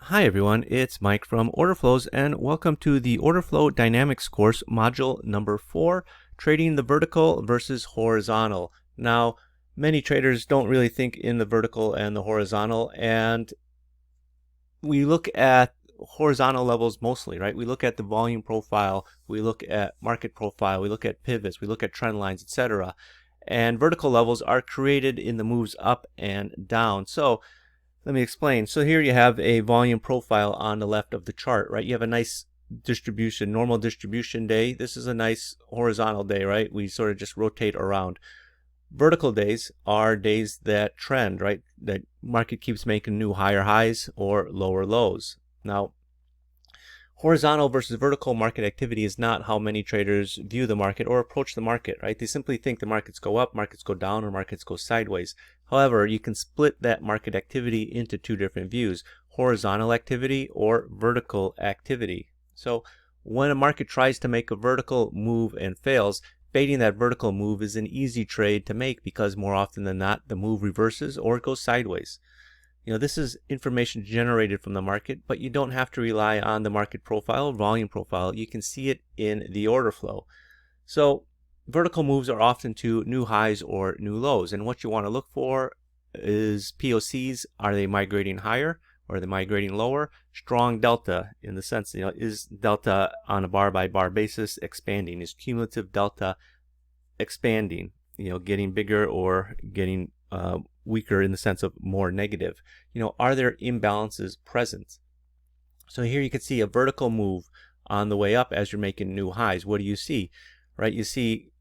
Hi everyone, it's Mike from Order Flows and welcome to the Order Flow Dynamics course, module number 4, trading the vertical versus horizontal. Now, many traders don't really think in the vertical and the horizontal, and we look at horizontal levels mostly, right? We look at the volume profile, we look at market profile, we look at pivots, we look at trend lines, etc. And vertical levels are created in the moves up and down. So let me explain. So here you have a volume profile on the left of the chart, right? You have a nice distribution, normal distribution day. This is a nice horizontal day, right? We sort of just rotate around. Vertical days are days that trend, right? That market keeps making new higher highs or lower lows. Now, horizontal versus vertical market activity is not how many traders view the market or approach the market, right? They simply think the markets go up, markets go down, or markets go sideways. However, you can split that market activity into two different views: horizontal activity or vertical activity. So when a market tries to make a vertical move and fails, fading that vertical move is an easy trade to make because more often than not, the move reverses or it goes sideways. This is information generated from the market, but you don't have to rely on the market profile or volume profile. You can see it in the order flow. So vertical moves are often to new highs or new lows. And what you want to look for is POCs. Are they migrating higher or are they migrating lower? Strong delta, in the sense, is delta on a bar by bar basis expanding? Is cumulative delta expanding, getting bigger or getting weaker in the sense of more negative? Are there imbalances present? So here you can see a vertical move on the way up as you're making new highs. What do you see? Right, you see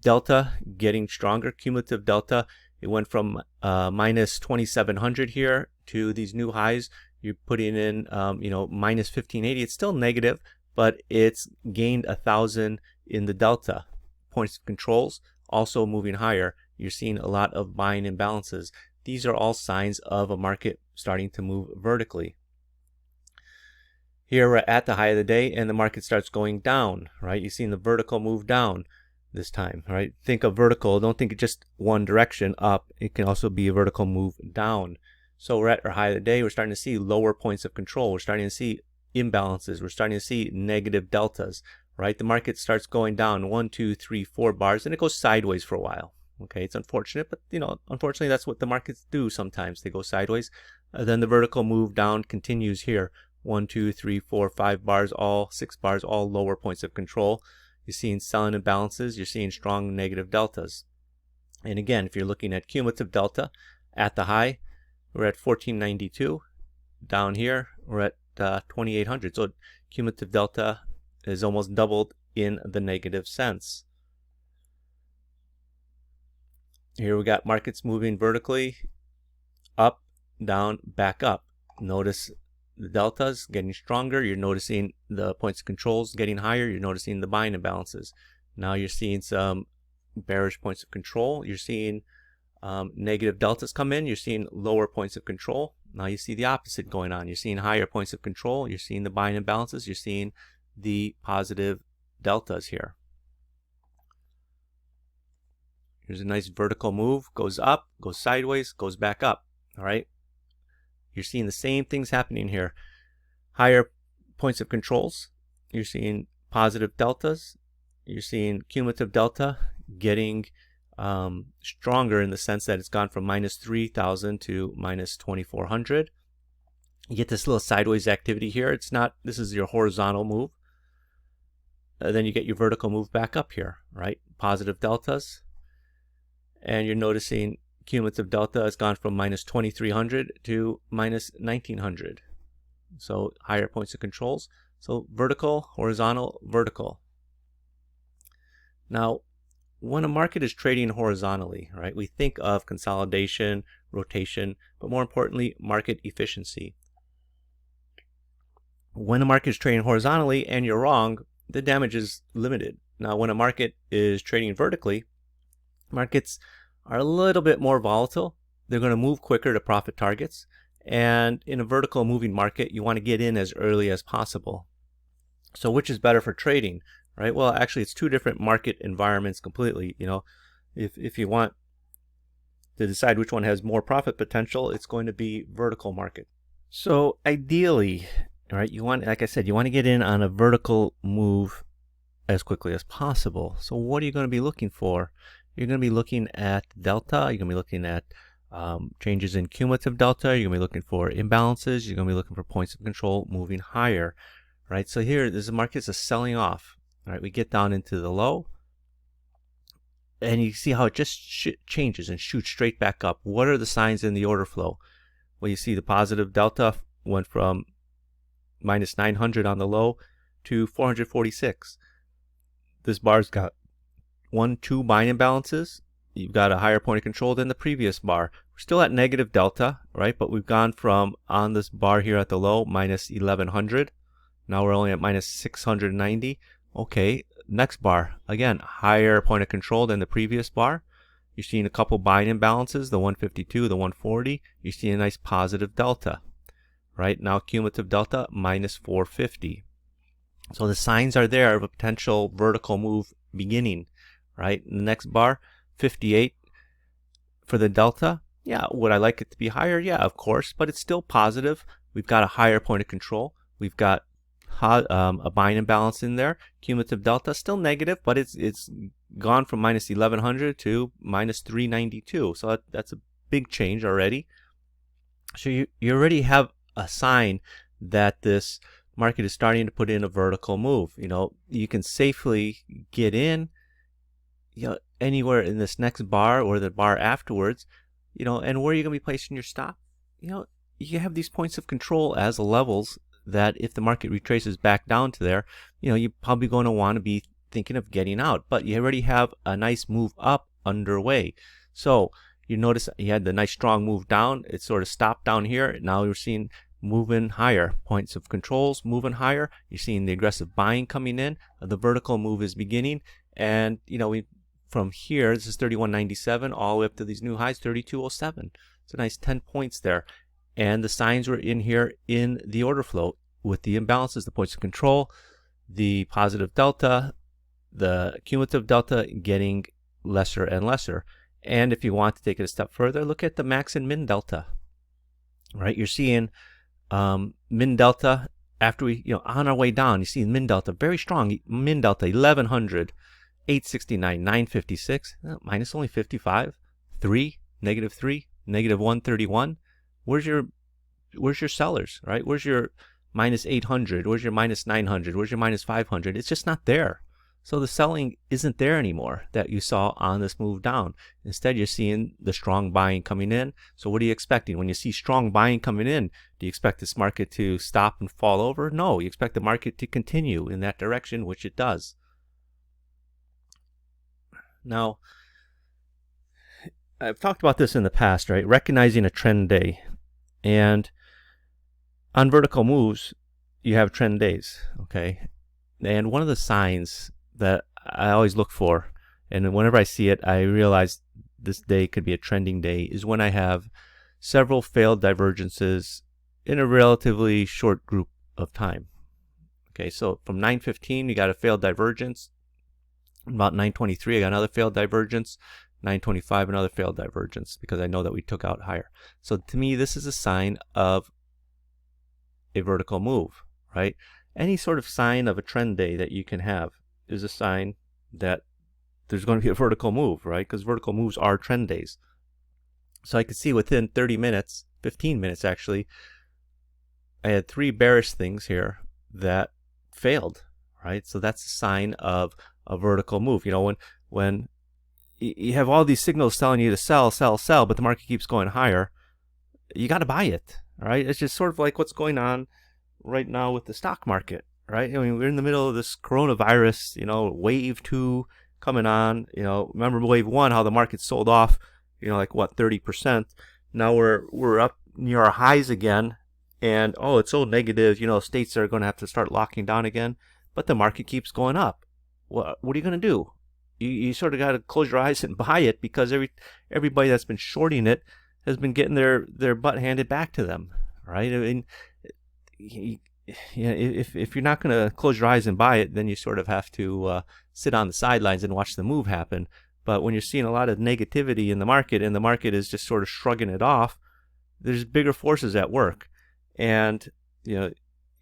delta getting stronger, cumulative delta. It went from minus 2,700 here to these new highs. You're putting in minus 1,580. It's still negative, but it's gained 1,000 in the delta. Points of controls also moving higher. You're seeing a lot of buying imbalances. These are all signs of a market starting to move vertically. Here we're at the high of the day and the market starts going down, right? You're seeing the vertical move down this time, right? Think of vertical, don't think just one direction up. It can also be a vertical move down. So we're at our high of the day. We're starting to see lower points of control. We're starting to see imbalances. We're starting to see negative deltas, right? The market starts going down 1, 2, 3, 4 bars, and it goes sideways for a while. Okay, it's unfortunate, but unfortunately that's what the markets do sometimes. They go sideways. Then the vertical move down continues here. 1, 2, 3, 4, 5 bars, all 6 bars, all lower points of control. You're seeing selling imbalances. You're seeing strong negative deltas. And again, if you're looking at cumulative delta at the high, we're at 1492. Down here, we're at 2800. So cumulative delta is almost doubled in the negative sense. Here we got markets moving vertically, up, down, back up. Notice the deltas getting stronger. You're noticing the points of controls getting higher. You're noticing the buying imbalances. Now you're seeing some bearish points of control. You're seeing negative deltas come in. You're seeing lower points of control. Now you see the opposite going on. You're seeing higher points of control. You're seeing the buying imbalances. You're seeing the positive deltas here. Here's a nice vertical move, goes up, goes sideways, goes back up. All right. You're seeing the same things happening here. Higher points of controls. You're seeing positive deltas. You're seeing cumulative delta getting stronger in the sense that it's gone from minus 3,000 to minus 2,400. You get this little sideways activity here. This is your horizontal move. Then you get your vertical move back up here, right? Positive deltas. And you're noticing cumulative delta has gone from minus 2,300 to minus 1,900. So higher points of controls. So vertical, horizontal, vertical. Now, when a market is trading horizontally, right, we think of consolidation, rotation, but more importantly, market efficiency. When a market is trading horizontally and you're wrong, the damage is limited. Now, when a market is trading vertically, markets are a little bit more volatile. They're going to move quicker to profit targets. And in a vertical moving market, you want to get in as early as possible. So which is better for trading, right? Well, actually, it's two different market environments completely. If you want to decide which one has more profit potential, it's going to be vertical market. So ideally, right, you want, like I said, you want to get in on a vertical move as quickly as possible. So what are you going to be looking for? You're going to be looking at delta. You're going to be looking at changes in cumulative delta. You're going to be looking for imbalances. You're going to be looking for points of control moving higher, right? So here, this market is selling off. All right, we get down into the low, and you see how it just changes and shoots straight back up. What are the signs in the order flow? Well, you see the positive delta went from minus 900 on the low to 446. This bar's got 1-2 buying imbalances. You've got a higher point of control than the previous bar. We're still at negative delta, right? But we've gone from, on this bar here at the low, minus 1100. Now we're only at minus 690. Okay, next bar, again, higher point of control than the previous bar. You're seeing a couple buying imbalances, the 152, the 140. You're seeing a nice positive delta, right? Now cumulative delta, minus 450. So the signs are there of a potential vertical move beginning, right? The next bar, 58 for the delta. Yeah, would I like it to be higher? Yeah, of course, but it's still positive. We've got a higher point of control. We've got a buying imbalance in there. Cumulative delta still negative, but it's gone from minus 1100 to minus 392. So that's a big change already. So you already have a sign that this market is starting to put in a vertical move. You know, you can safely get in, you know, anywhere in this next bar or the bar afterwards, you know, and where are you going to be placing your stop? You know, you have these points of control as levels that if the market retraces back down to there, you know, you're probably going to want to be thinking of getting out, but you already have a nice move up underway. So you notice you had the nice strong move down. It sort of stopped down here. Now you're seeing moving higher, points of controls moving higher. You're seeing the aggressive buying coming in. The vertical move is beginning, and you know, from here, this is 31.97 all the way up to these new highs, 32.07. It's a nice 10 points there. And the signs were in here in the order flow with the imbalances, the points of control, the positive delta, the cumulative delta getting lesser and lesser. And if you want to take it a step further, look at the max and min delta, right? You're seeing min delta after we, you know, on our way down, you see min delta very strong. Min delta 1100, 869, 956, minus only 55, 3, negative 3, negative 131. Where's your sellers, right? Where's your minus 800? Where's your minus 900? Where's your minus 500? It's just not there. So the selling isn't there anymore that you saw on this move down. Instead, you're seeing the strong buying coming in. So what are you expecting? When you see strong buying coming in, do you expect this market to stop and fall over? No, you expect the market to continue in that direction, which it does. Now, I've talked about this in the past, right? Recognizing a trend day. And on vertical moves, you have trend days, okay? And one of the signs that I always look for, and whenever I see it, I realize this day could be a trending day, is when I have several failed divergences in a relatively short group of time. Okay, so from 9:15, you got a failed divergence. About 9:23, I got another failed divergence. 9:25, another failed divergence, because I know that we took out higher. So to me, this is a sign of a vertical move, right? Any sort of sign of a trend day that you can have is a sign that there's going to be a vertical move, right? Because vertical moves are trend days. So I could see within 30 minutes, 15 minutes actually, I had 3 bearish things here that failed, right? So that's a sign of a vertical move. You know, when you have all these signals telling you to sell, sell, sell, but the market keeps going higher, you got to buy it, all right? It's just sort of like what's going on right now with the stock market, right? I mean, we're in the middle of this coronavirus, you know, wave 2 coming on. You know, remember wave 1, how the market sold off, you know, like what, 30%. Now we're up near our highs again, and oh, it's so negative, you know, states are going to have to start locking down again, but the market keeps going up. What are you going to do? You sort of got to close your eyes and buy it, because everybody that's been shorting it has been getting their butt handed back to them, right? I mean, if you're not going to close your eyes and buy it, then you sort of have to sit on the sidelines and watch the move happen. But when you're seeing a lot of negativity in the market, and the market is just sort of shrugging it off, there's bigger forces at work. And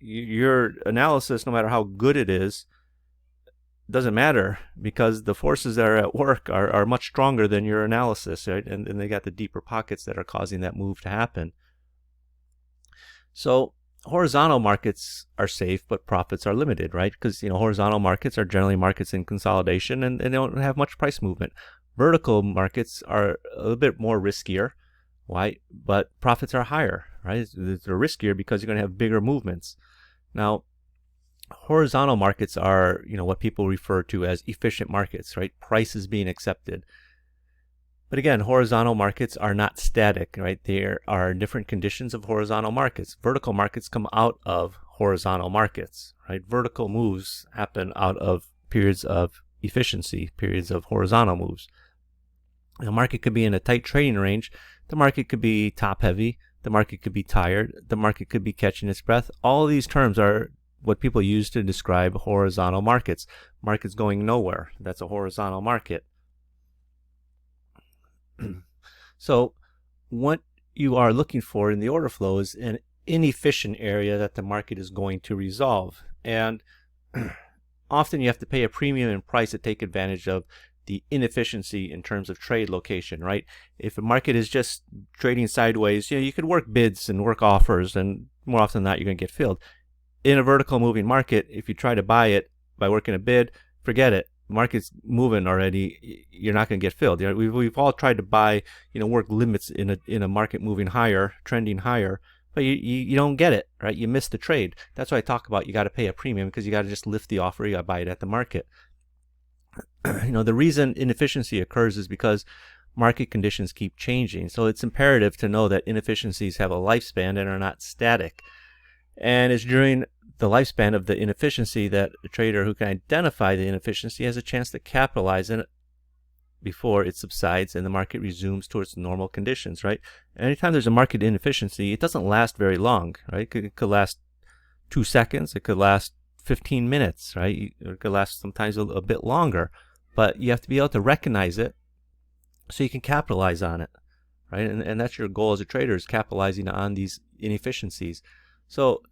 your analysis, no matter how good it is, doesn't matter, because the forces that are at work are much stronger than your analysis, right? And they got the deeper pockets that are causing that move to happen. So horizontal markets are safe, but profits are limited, right? Because horizontal markets are generally markets in consolidation, and they don't have much price movement. Vertical markets are a little bit more riskier. Why? But profits are higher, right? They're riskier because you're going to have bigger movements. Now, horizontal markets are, what people refer to as efficient markets, right? Price is being accepted. But again, horizontal markets are not static, right? There are different conditions of horizontal markets. Vertical markets come out of horizontal markets, right? Vertical moves happen out of periods of efficiency, periods of horizontal moves. The market could be in a tight trading range. The market could be top heavy. The market could be tired. The market could be catching its breath. All of these terms are what people use to describe horizontal markets. Markets going nowhere. That's a horizontal market. So what you are looking for in the order flow is an inefficient area that the market is going to resolve. And often you have to pay a premium in price to take advantage of the inefficiency in terms of trade location, right? If a market is just trading sideways, you could work bids and work offers, and more often than not, you're going to get filled. In a vertical moving market, if you try to buy it by working a bid, forget it. The market's moving already. You're not going to get filled. We've all tried to buy, work limits in a market moving higher, trending higher, but you don't get it, right? You miss the trade. That's why I talk about you got to pay a premium, because you got to just lift the offer. You got to buy it at the market. The reason inefficiency occurs is because market conditions keep changing. So it's imperative to know that inefficiencies have a lifespan and are not static. And it's during the lifespan of the inefficiency that a trader who can identify the inefficiency has a chance to capitalize in it before it subsides and the market resumes towards normal conditions, right? Anytime there's a market inefficiency, it doesn't last very long, right? It could last 2 seconds. It could last 15 minutes, right? It could last sometimes a bit longer. But you have to be able to recognize it so you can capitalize on it, right? And that's your goal as a trader, is capitalizing on these inefficiencies. So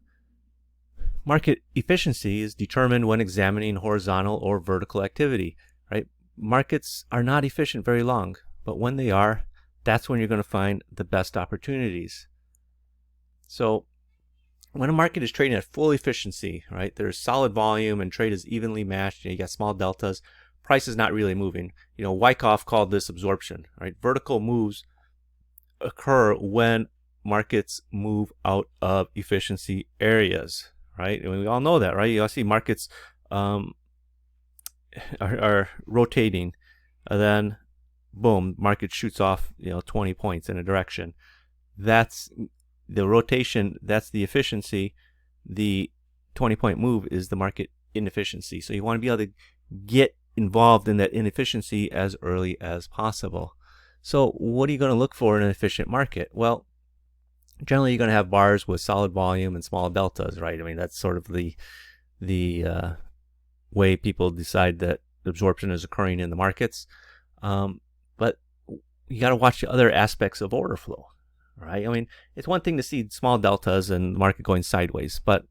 market efficiency is determined when examining horizontal or vertical activity, right? Markets are not efficient very long, but when they are, that's when you're going to find the best opportunities. So when a market is trading at full efficiency, right, there's solid volume and trade is evenly matched, you got small deltas, price is not really moving. Wyckoff called this absorption, right? Vertical moves occur when markets move out of efficiency areas, right? And we all know that, right? You all see markets are rotating, and then boom, market shoots off 20 points in a direction. That's the rotation, that's the efficiency. The 20-point move is the market inefficiency. So you want to be able to get involved in that inefficiency as early as possible. So what are you going to look for in an efficient market? Well, generally you're going to have bars with solid volume and small deltas, right? I mean, that's sort of the way people decide that absorption is occurring in the markets. But you got to watch the other aspects of order flow, right? I mean, it's one thing to see small deltas and the market going sideways, but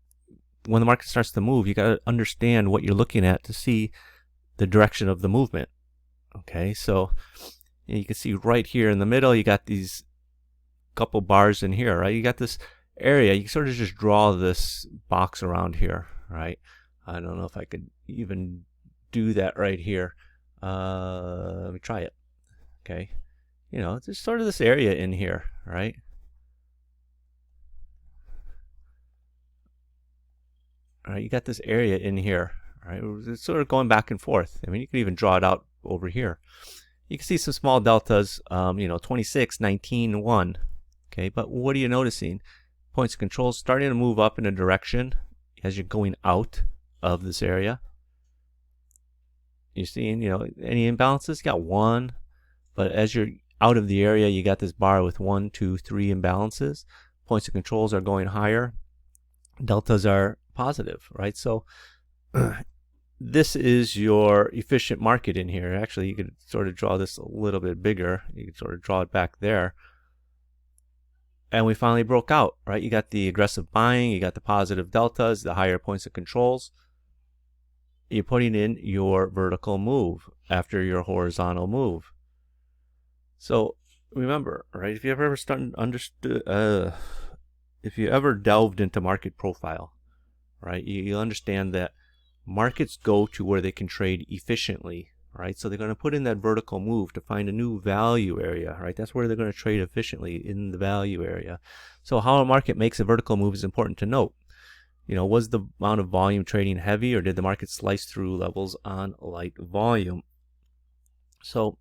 when the market starts to move, you got to understand what you're looking at to see the direction of the movement. Okay, so you can see right here in the middle, you got these couple bars in here, right? You got this area. You sort of just draw this box around here, right? I don't know if I could even do that right here. Let me try it. Okay, there's sort of this area in here, right? All right, you got this area in here, right? It's sort of going back and forth. I mean, you can even draw it out over here. You can see some small deltas, 26, 19, 1. Okay, but what are you noticing? Points of control starting to move up in a direction as you're going out of this area. You're seeing, any imbalances? You got 1, but as you're out of the area, you got this bar with 1, 2, 3 imbalances. Points of controls are going higher. Deltas are positive, right? So this is your efficient market in here. Actually, you could sort of draw this a little bit bigger. You could sort of draw it back there. and we finally broke out, right? You got the aggressive buying, you got the positive deltas, the higher points of controls. You're putting in your vertical move after your horizontal move. So remember, right? If you ever if you ever delved into market profile, right, you understand that markets go to where they can trade efficiently, right? So they're going to put in that vertical move to find a new value area, right? That's where they're going to trade efficiently, in the value area. So how a market makes a vertical move is important to note. Was the amount of volume trading heavy, or did the market slice through levels on light volume? So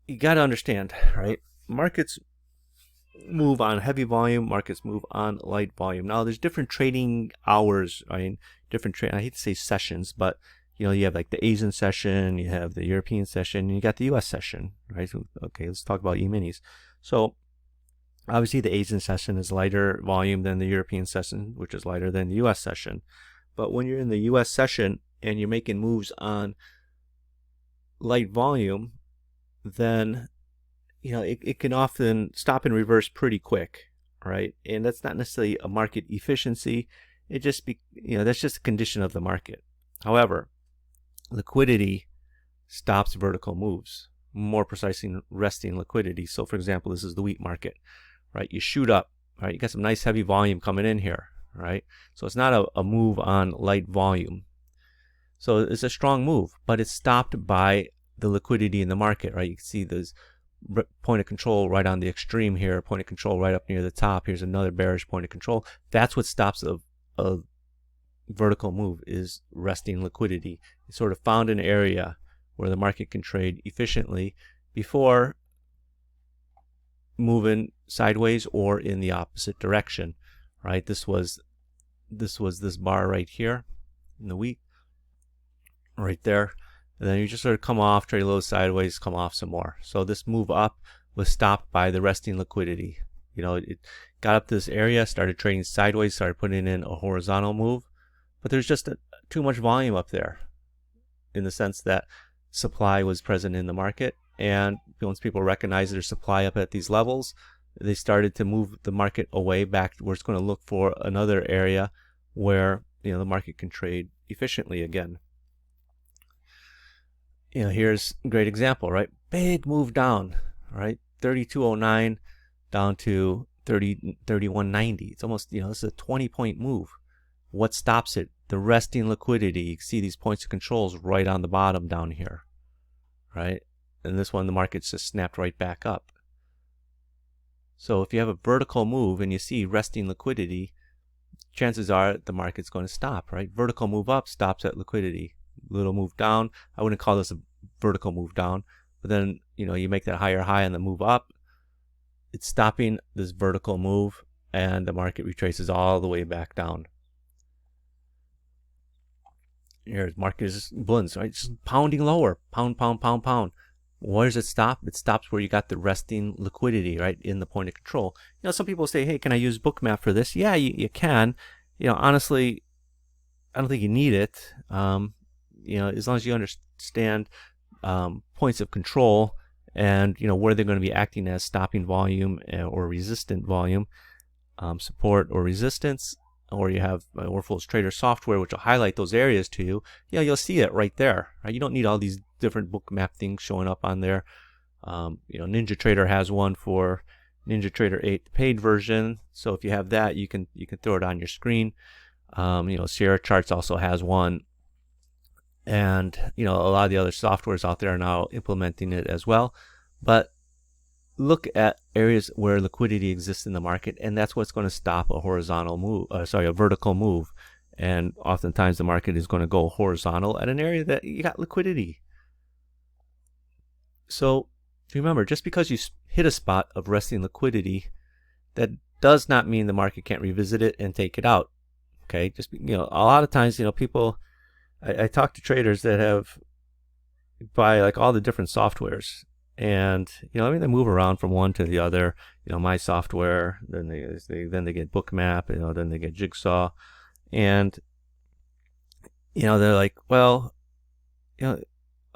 you got to understand, right? Markets move on heavy volume, markets move on light volume. Now there's different trading hours, I mean, I hate to say sessions, but you have like the Asian session, you have the European session, and you got the US session, right? So, okay, let's talk about E-minis. So obviously the Asian session is lighter volume than the European session, which is lighter than the US session. But when you're in the US session and you're making moves on light volume, then it can often stop and reverse pretty quick, right? And that's not necessarily a market efficiency. It just that's just a condition of the market. However, liquidity stops vertical moves, more precisely resting liquidity. So for example, this is the wheat market, right? You shoot up, right? You got some nice heavy volume coming in here, right? So it's not a move on light volume. So it's a strong move, but it's stopped by the liquidity in the market, right? You can see this point of control right on the extreme here, point of control right up near the top. Here's another bearish point of control. That's what stops a vertical move, is resting liquidity. It's sort of found an area where the market can trade efficiently before moving sideways or in the opposite direction, right? This was this bar right here in the wheat, right there. And then you just sort of come off, trade a little sideways, come off some more. So this move up was stopped by the resting liquidity. It got up to this area, started trading sideways, started putting in a horizontal move. But there's just too much volume up there, in the sense that supply was present in the market. And once people recognize there's supply up at these levels, they started to move the market away back where it's going to look for another area where the market can trade efficiently again. Here's a great example, right? Big move down, right? 3209 down to 3190. It's almost, this is a 20-point move. What stops it? The resting liquidity. You can see these points of controls right on the bottom down here, right? And this one, the market's just snapped right back up. So if you have a vertical move and you see resting liquidity, chances are the market's going to stop, right? Vertical move up stops at liquidity. Little move down, I wouldn't call this a vertical move down, but then you make that higher high and the move up, it's stopping this vertical move, and the market retraces all the way back down. Here, market is blunts, right? Just pounding lower, pound. Where does it stop? It stops where you got the resting liquidity, right, in the point of control. Some people say, hey, can I use Bookmap for this? Yeah, you can. Honestly, I don't think you need it. As long as you understand points of control and where they're going to be acting as stopping volume or resistant volume, support or resistance, or you have Oracle's Trader software which will highlight those areas to you. You'll see it right there, right? You don't need all these different Bookmap things showing up on there. NinjaTrader has one for NinjaTrader 8 paid version, so if you have that, you can throw it on your screen. Sierra Charts also has one. And a lot of the other softwares out there are now implementing it as well. But look at areas where liquidity exists in the market, and that's what's going to stop a horizontal move, a vertical move. And oftentimes the market is going to go horizontal at an area that you got liquidity. So remember, just because you hit a spot of resting liquidity, that does not mean the market can't revisit it and take it out. Okay, just a lot of times people, I talk to traders that have buy like all the different softwares, and they move around from one to the other. My software, then they get Bookmap, then they get Jigsaw, and they're like, well,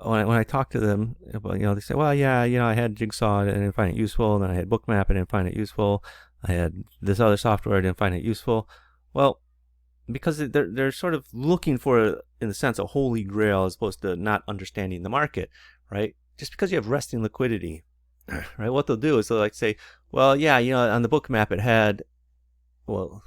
when I talk to them, they say, well, yeah, I had Jigsaw and I didn't find it useful, and then I had Bookmap and I didn't find it useful. I had this other software, I didn't find it useful. Well, because they're sort of looking for, in a sense, a holy grail as opposed to not understanding the market, right? Just because you have resting liquidity, right? What they'll do is they'll say, well, yeah, on the Bookmap it had, well,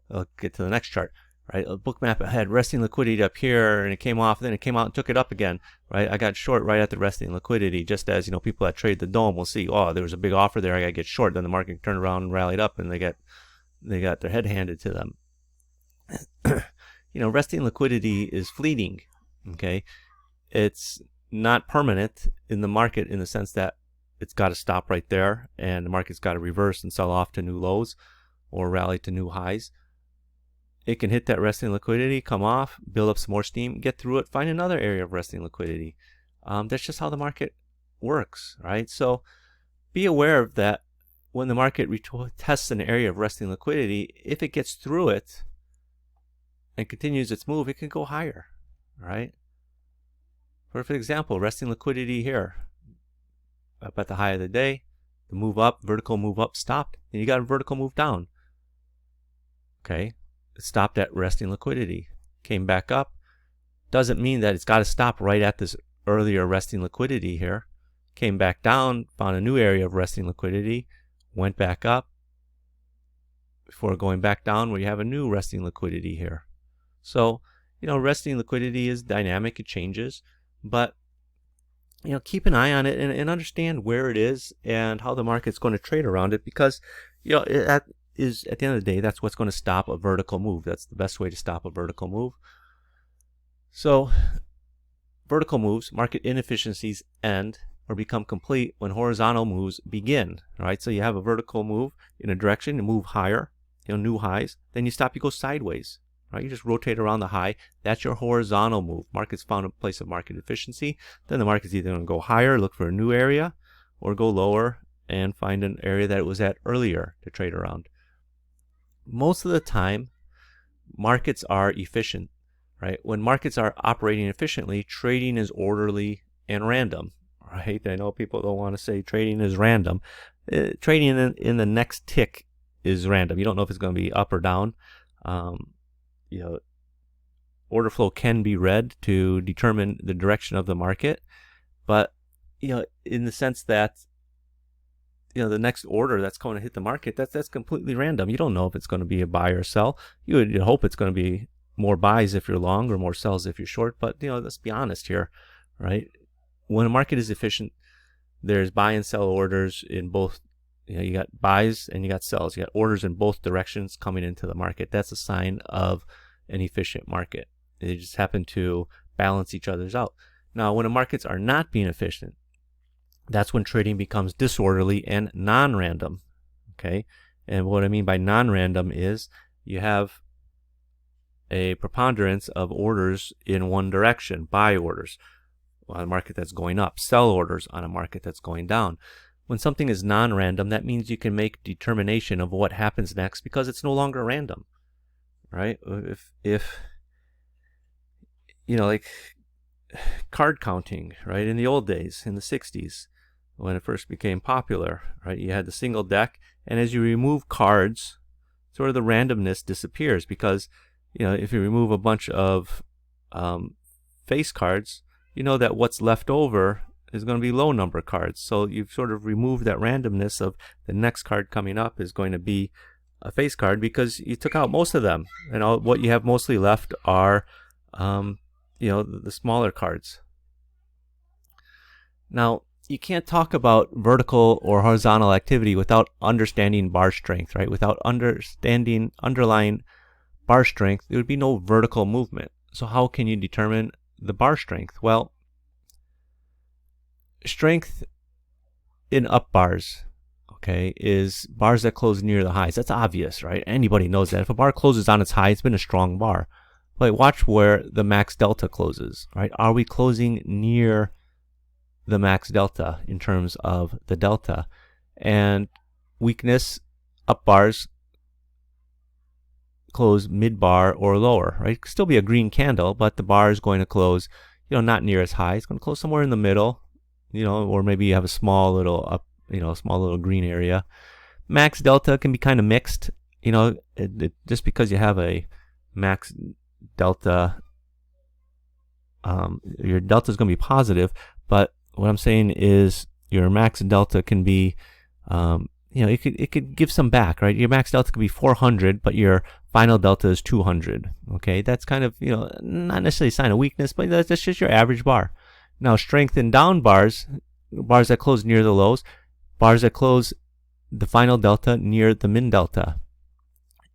I'll get to the next chart, right? A Bookmap had resting liquidity up here, and it came off, then it came out and took it up again, right? I got short right at the resting liquidity, just as people that trade the DOM will see, oh, there was a big offer there, I got to get short. Then the market turned around and rallied up, and they got their head handed to them. Resting liquidity is fleeting. Okay, it's not permanent in the market in the sense that it's got to stop right there, and the market's got to reverse and sell off to new lows or rally to new highs. It can hit that resting liquidity, come off, build up some more steam, get through it, find another area of resting liquidity. That's just how the market works, right? So be aware of that. When the market tests an area of resting liquidity, if it gets through it and continues its move, it can go higher, right? Perfect example, resting liquidity here. Up at the high of the day, the move up, vertical move up stopped, and you got a vertical move down. Okay, it stopped at resting liquidity, came back up. Doesn't mean that it's got to stop right at this earlier resting liquidity here. Came back down, found a new area of resting liquidity, went back up before going back down where you have a new resting liquidity here. So, resting liquidity is dynamic, it changes, but keep an eye on it and understand where it is and how the market's going to trade around it, because at the end of the day, that's what's going to stop a vertical move. That's the best way to stop a vertical move. So vertical moves, market inefficiencies end or become complete when horizontal moves begin, right? So you have a vertical move in a direction, you move higher, new highs, then you stop, you go sideways, right? You just rotate around the high. That's your horizontal move. Market's found a place of market efficiency. Then the market's either going to go higher, look for a new area, or go lower and find an area that it was at earlier to trade around. Most of the time, markets are efficient, right? When markets are operating efficiently, trading is orderly and random, right? I know people don't want to say trading is random. Trading in the next tick is random. You don't know if it's going to be up or down. Order flow can be read to determine the direction of the market, but in the sense that the next order that's going to hit the market, that's completely random. You don't know if it's going to be a buy or sell. You would hope it's going to be more buys if you're long or more sells if you're short, but let's be honest here, right? When a market is efficient, there's buy and sell orders in both. You got buys and you got sells. You got orders in both directions coming into the market. That's a sign of an efficient market. They just happen to balance each other's out. Now, when the markets are not being efficient, that's when trading becomes disorderly and non-random. Okay, and what I mean by non-random is you have a preponderance of orders in one direction, buy orders on a market that's going up, sell orders on a market that's going down. When something is non-random, that means you can make determination of what happens next because it's no longer random, right? If like card counting, right? In the old days, in the 60s, when it first became popular, right? You had the single deck, and as you remove cards, sort of the randomness disappears because, if you remove a bunch of face cards, that what's left over is going to be low number cards. So you've sort of removed that randomness of the next card coming up is going to be a face card because you took out most of them, and what you have mostly left are the smaller cards. Now, you can't talk about vertical or horizontal activity without understanding bar strength, right? Without understanding underlying bar strength, there would be no vertical movement. So how can you determine the bar strength? Well, strength in up bars, okay, is bars that close near the highs. That's obvious, right? Anybody knows that. If a bar closes on its high, it's been a strong bar. But watch where the max delta closes, right? Are we closing near the max delta in terms of the delta? And weakness, up bars close mid bar or lower, right? It could still be a green candle, but the bar is going to close not near as high. It's going to close somewhere in the middle, or maybe you have a small little up, small little green area. Max delta can be kind of mixed. Just because you have a max delta, your delta is going to be positive, but what I'm saying is your max delta can be, it could give some back, right? Your max delta could be 400, but your final delta is 200. Okay, that's kind of, not necessarily a sign of weakness, but that's just your average bar. Now, strength in down bars that close near the lows, bars that close the final delta near the min delta.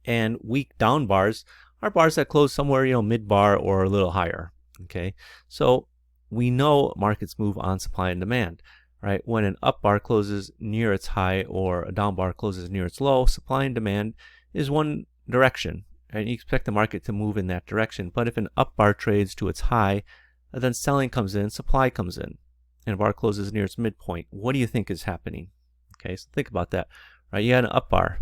And weak down bars are bars that close somewhere, mid bar or a little higher. Okay, so we know markets move on supply and demand, right? When an up bar closes near its high or a down bar closes near its low, supply and demand is one direction, and you expect the market to move in that direction. But if an up bar trades to its high, then selling comes in, supply comes in, and a bar closes near its midpoint. What do you think is happening? Okay, so think about that, right? You had an up bar,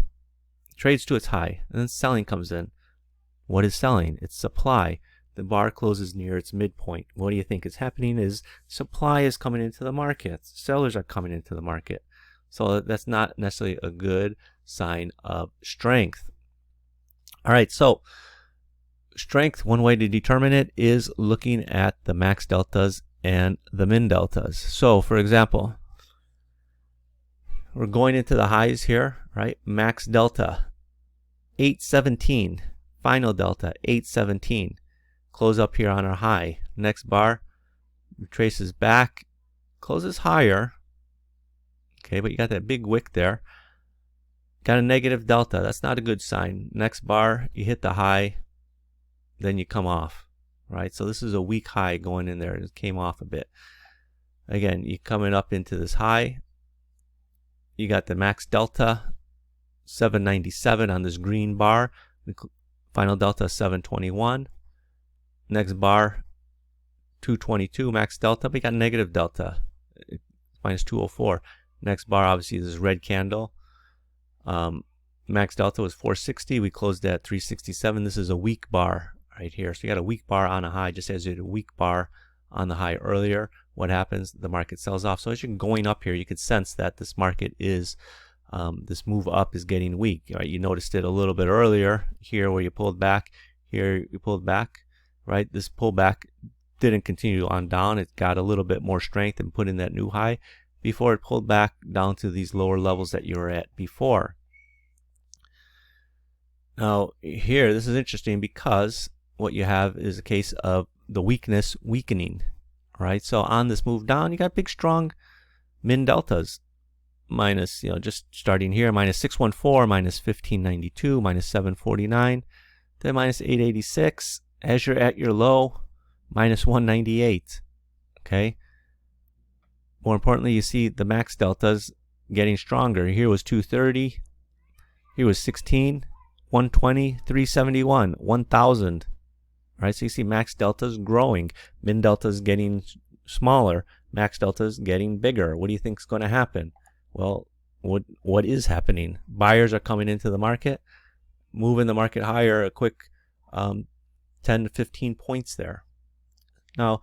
trades to its high, and then selling comes in. What is selling? It's supply. The bar closes near its midpoint. What do you think is happening is supply is coming into the market. Sellers are coming into the market. So that's not necessarily a good sign of strength. All right, so strength, one way to determine it is looking at the max deltas and the min deltas. So for example, we're going into the highs here, right? Max delta 817, final delta 817. Close up here on our high. Next bar retraces back, closes higher. Okay, but you got that big wick there. Got a negative delta. That's not a good sign. Next bar, you hit the high, then you come off, right? So this is a weak high going in there. It came off a bit. Again, you coming up into this high. You got the max delta 797 on this green bar. Final delta 721. Next bar 222 max delta, but you got negative delta minus 204. Next bar, obviously, this red candle. Max delta was 460. We closed at 367. This is a weak bar right here. So you got a weak bar on a high, just as you had a weak bar on the high earlier. What happens? The market sells off. So as you're going up here, you could sense that this market is, this move up is getting weak. Right? You noticed it a little bit earlier here where you pulled back. Here you pulled back. Right? This pullback didn't continue on down. It got a little bit more strength and put in that new high before it pulled back down to these lower levels that you were at before. Now here, this is interesting because what you have is a case of the weakness weakening. Right? So on this move down, you got big strong min deltas. Minus, just starting here, minus 614, minus 1592, minus 749, then minus 886. As you're at your low, minus 198. Okay. More importantly, you see the max deltas getting stronger. Here was 230. Here was 16, 120, 371, 1000. Right. So you see max deltas growing, min deltas getting smaller, max deltas getting bigger. What do you think is going to happen? Well, what is happening? Buyers are coming into the market, moving the market higher. A quick 10 to 15 points there. Now,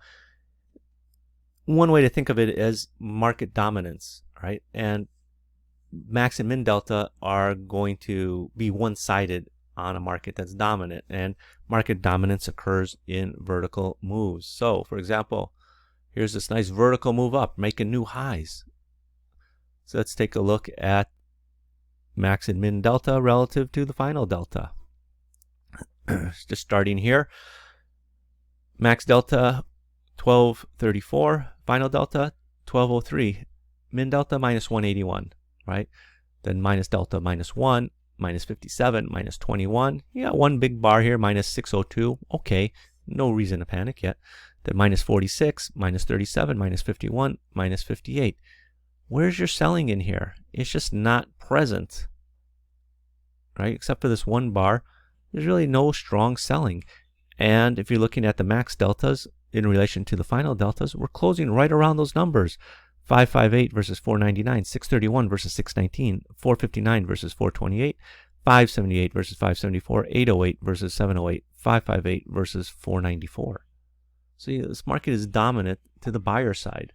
one way to think of it is market dominance, right? And max and min delta are going to be one-sided on a market that's dominant, and market dominance occurs in vertical moves. So, for example, here's this nice vertical move up, making new highs. So let's take a look at max and min delta relative to the final delta. Just starting here, max delta 1234, final delta 1203, min delta minus 181, right? Then minus delta minus 1, minus 57, minus 21. You got one big bar here, minus 602. Okay, no reason to panic yet. Then minus 46, minus 37, minus 51, minus 58. Where's your selling in here? It's just not present, right? Except for this one bar. There's really no strong selling. And if you're looking at the max deltas in relation to the final deltas, we're closing right around those numbers. 558 versus 499, 631 versus 619, 459 versus 428, 578 versus 574, 808 versus 708, 558 versus 494. So this market is dominant to the buyer side.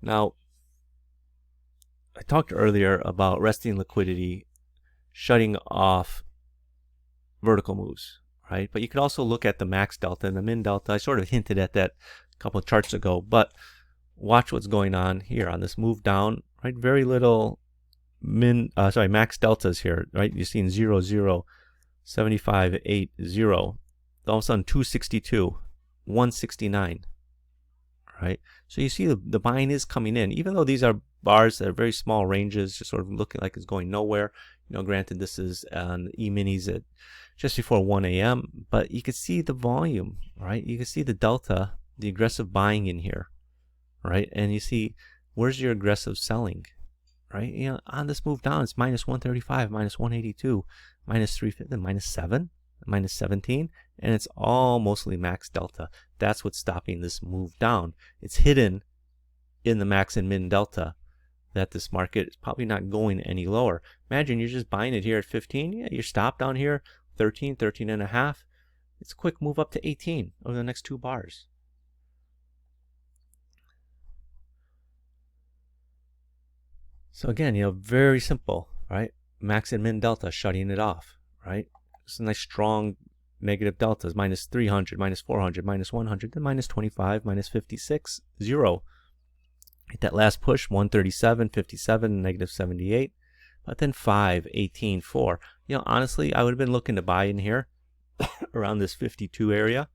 Now, I talked earlier about resting liquidity shutting off vertical moves, right? But you could also look at the max delta and the min delta. I sort of hinted at that a couple of charts ago, but watch what's going on here on this move down, right? Very little max deltas here, right? You're seeing 0, 0, 75, 8, 0. All of a sudden 262, 169, right? So you see the buying is coming in, even though these are bars that are very small ranges, just sort of looking like it's going nowhere. You know, granted, this is on E-minis at just before 1 a.m., but you can see the volume, right? You can see the delta, the aggressive buying in here, right? And you see, where's your aggressive selling, right? You know, on this move down, it's minus 135, minus 182, minus 350, minus 7, minus 17, and it's all mostly max delta. That's what's stopping this move down. It's hidden in the max and min delta that this market is probably not going any lower. Imagine you're just buying it here at 15. Yeah, you're stopped down here, 13, 13 and a half. It's a quick move up to 18 over the next 2 bars. So again, you know, very simple, right? Max and min delta shutting it off, right? It's a nice strong negative deltas, minus 300, minus 400, minus 100, then minus 25, minus 56, 0. Hit that last push, 137, 57, negative 78. But then 5, 18, 4. You know, honestly, I would have been looking to buy in here around this 52 area.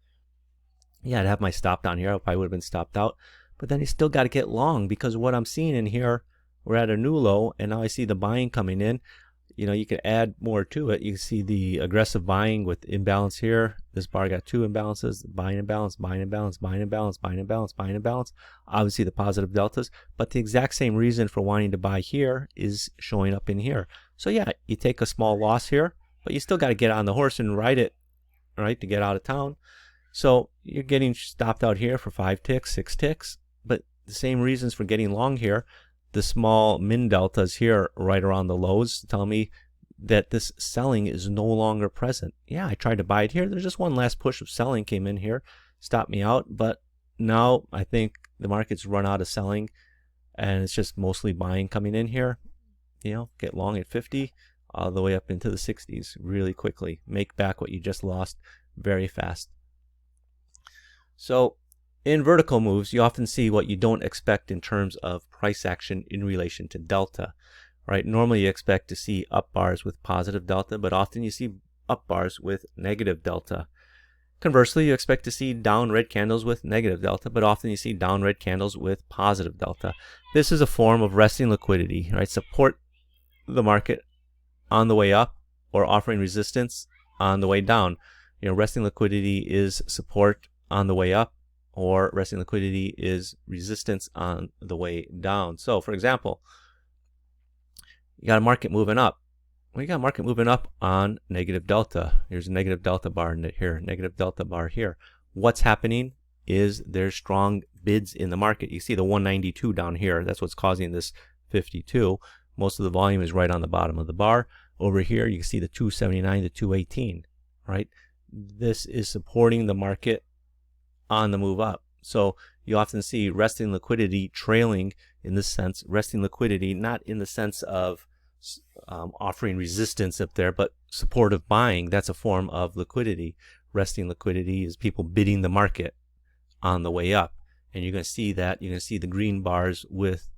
Yeah, I'd have my stop down here. I probably would have been stopped out. But then you still got to get long, because what I'm seeing in here, we're at a new low, and now I see the buying coming in. You know, you could add more to it. You can see the aggressive buying with imbalance here. This bar got 2 imbalances, buying imbalance, buying imbalance, buying imbalance, buying imbalance, buying imbalance. Obviously the positive deltas, but the exact same reason for wanting to buy here is showing up in here. So yeah, you take a small loss here, but you still got to get on the horse and ride it, right, to get out of town. So you're getting stopped out here for 5 ticks, 6 ticks, but the same reasons for getting long here. The small min deltas here right around the lows tell me that this selling is no longer present. Yeah, I tried to buy it here. There's just one last push of selling came in here, stopped me out. But now I think the market's run out of selling, and it's just mostly buying coming in here. You know, get long at 50 all the way up into the 60s really quickly. Make back what you just lost very fast. So in vertical moves, you often see what you don't expect in terms of price action in relation to delta, right? Normally you expect to see up bars with positive delta, but often you see up bars with negative delta. Conversely, you expect to see down red candles with negative delta, but often you see down red candles with positive delta. This is a form of resting liquidity, right? Support the market on the way up or offering resistance on the way down. You know, resting liquidity is support on the way up, or resting liquidity is resistance on the way down. So for example, you got a market moving up. Well, you got a market moving up on negative delta. Here's a negative delta bar here, negative delta bar here. What's happening is there's strong bids in the market. You see the 192 down here. That's what's causing this 52. Most of the volume is right on the bottom of the bar. Over here, you can see the 279 to 218, right? This is supporting the market on the move up. So you often see resting liquidity trailing in this sense, resting liquidity not in the sense of offering resistance up there, but supportive buying. That's a form of liquidity. Resting liquidity is people bidding the market on the way up, and you're going to see that. You're going to see the green bars with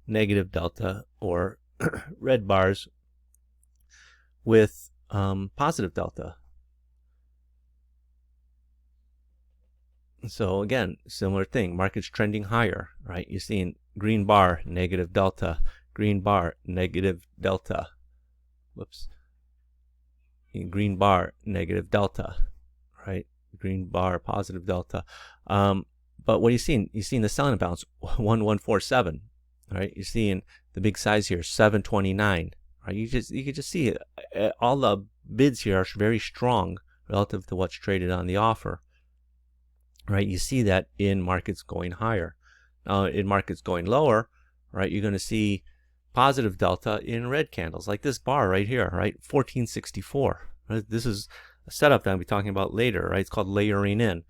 negative delta, or red bars with positive delta. So again, similar thing, market's trending higher, right? You're seeing green bar, negative delta, green bar, negative delta. Whoops. Green bar, negative delta, right? Green bar, positive delta. But what are you seeing? You're seeing the selling balance, 1147, right? You're seeing the big size here, 729, right? You can just see it. All the bids here are very strong relative to what's traded on the offer. Right, you see that in markets going higher. Now, in markets going lower, right, you're going to see positive delta in red candles, like this bar right here, right, 1464. Right? This is setup that I'll be talking about later, right? It's called layering in.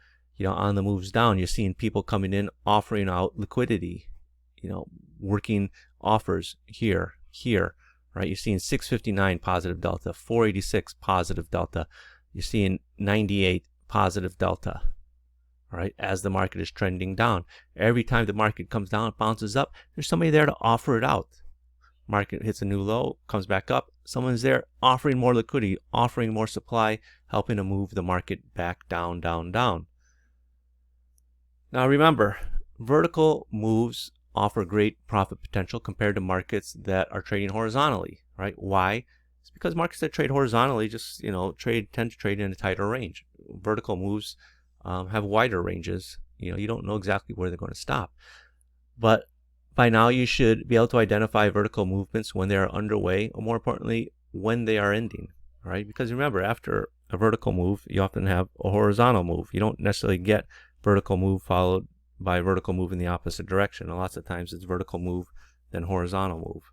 On the moves down, you're seeing people coming in, offering out liquidity, working offers here, right? You're seeing 659 positive delta, 486 positive delta. You're seeing 98 positive delta, right? As the market is trending down. Every time the market comes down, it bounces up, there's somebody there to offer it out. Market hits a new low, comes back up. Someone's there offering more liquidity, offering more supply, helping to move the market back down, down, down. Now remember, vertical moves offer great profit potential compared to markets that are trading horizontally, right? Why? It's because markets that trade horizontally just, tend to trade in a tighter range. Vertical moves have wider ranges. You don't know exactly where they're going to stop. But by now you should be able to identify vertical movements when they are underway, or more importantly, when they are ending, right? Because remember, after a vertical move, you often have a horizontal move. You don't necessarily get vertical move followed by vertical move in the opposite direction. And lots of times it's vertical move, then horizontal move.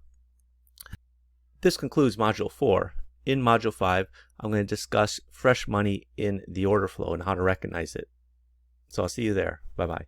This concludes Module 4. In Module 5, I'm going to discuss fresh money in the order flow and how to recognize it. So I'll see you there. Bye-bye.